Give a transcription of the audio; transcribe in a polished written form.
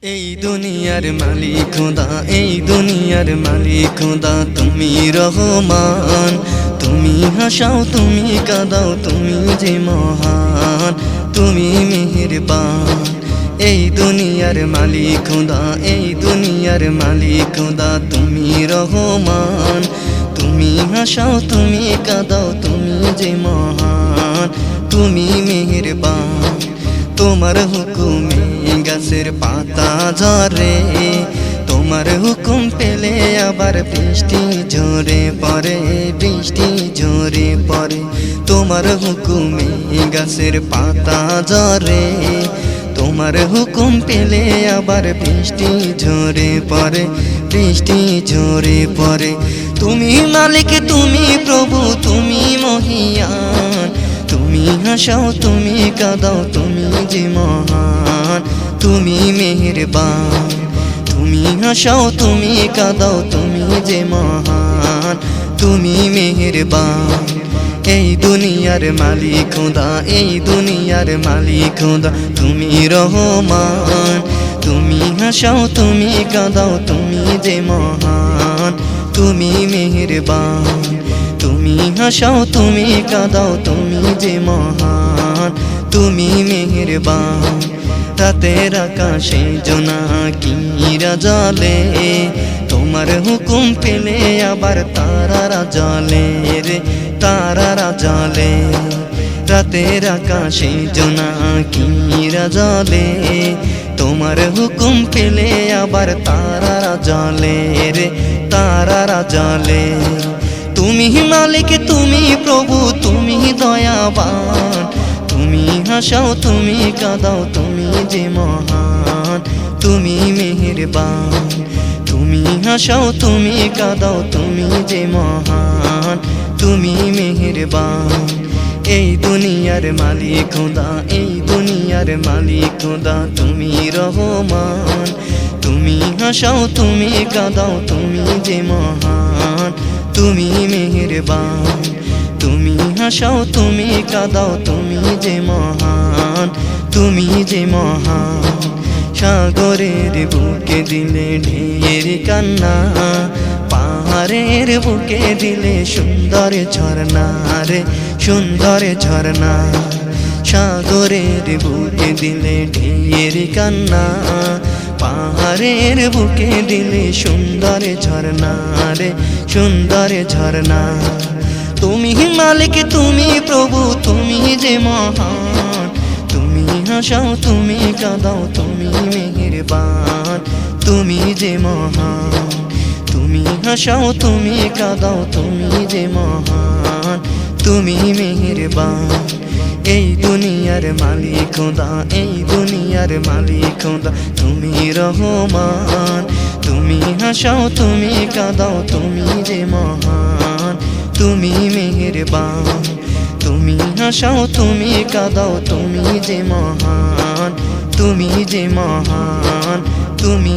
এই দুনিয়ার মালিক খোদা, এই দুনিয়ার মালিক খোদা, তুমি রহমান। তুমি হাসাও, তুমি কাঁদাও, তুমি যে মহান, তুমি মেহেরবান। এই দুনিয়ার মালিক খোদা, এই দুনিয়ার মালিক খোদা, তুমি রহমান। তুমি হাসাও, তুমি কাঁদাও, তুমি যে মহান, তুমি মেহেরবান। তোমার হুকুমে গাছের পাতা ঝরে, তোমার হুকুম পেলে আবার বৃষ্টি ঝরে পড়ে, বৃষ্টি ঝরে পড়ে। তোমার হুকুমে গাছের পাতা ঝরে, তোমার হুকুম পেলে আবার বৃষ্টি ঝরে পড়ে, বৃষ্টি ঝরে পড়ে। তুমি মালিক, তুমি প্রভু, তুমি মহিয়ান। তুমি হাসাও, তুমি কাঁদাও, তুমি যে মহান, তুমি মেহেরবান। তুমি হাসাও, তুমি কাঁদাও, তুমি যে মহান, তুমি মেহেরবান। এই দুনিয়ার মালিক খোদা, এই দুনিয়ার মালিক খোদা, তুমি রহমান। তুমি হাসাও, তুমি কাঁদাও, তুমি যে মহান, তুমি মেহেরবান। তুমি হাসাও, তুমি কাঁদাও, তুমি যে মহান, তুমি মেহেরবান। রাতের আকাশে জোনাকিরা জ্বলে, তোমার হুকুম পেলে আবার তারারা জ্বলে রে, তারারা জ্বলে। রাতের আকাশে জোনাকিরা জ্বলে, তোমার হুকুম পেলে আবার তারারা জ্বলে রে, তারারা জ্বলে। তুমি মালিক, তুমি প্রভু, তুমি দয়াবান। তুমি হাসাও, তুমি কাঁদাও, তুমি যে মহান, তুমি মেহেরবান। তুমি হাসাও, তুমি কাঁদাও, তুমি যে মহান, তুমি মেহেরবান। এই দুনিয়ার মালিক খোদা, এই দুনিয়ার মালিক খোদা, তুমি রহমান। তুমি হাসাও, তুমি কাঁদাও, তুমি যে মহান, তুমি মেহেরবান। তুমি হাসাও, তুমি কাঁদাও, তুমি যে মহান, তুমি যে মহান। সাগরের বুকে দিলে ঢের কান্না, পাহাড়ের বুকে দিলে সুন্দর ঝর্ণা রে, সুন্দর ঝর্ণা। সাগরের বুকে দিলে ঢের কান্না, পাহাড়ের বুকে দিলে সুন্দর ঝর্ণা রে, সুন্দর ঝর্ণা। তুমি মালিক, তুমি প্রভু, তুমি যে মহান। তুমি হাসাও, তুমি কাঁদাও, তুমি মেহেরবান, তুমি যে মহান। তুমি হাসাও, তুমি কাঁদাও, তুমি যে মহান, তুমি মেহেরবান। এই দুনিয়ার মালিক খোদা, এই দুনিয়ার মালিক খোদা, তুমি রহমান। তুমি হাসাও, তুমি কাঁদাও, তুমি যে মহান, তুমি মেহেরবান। তুমি হাসাও, তুমি কাঁদাও, তুমি যে মহান, তুমি যে মহান, তুমি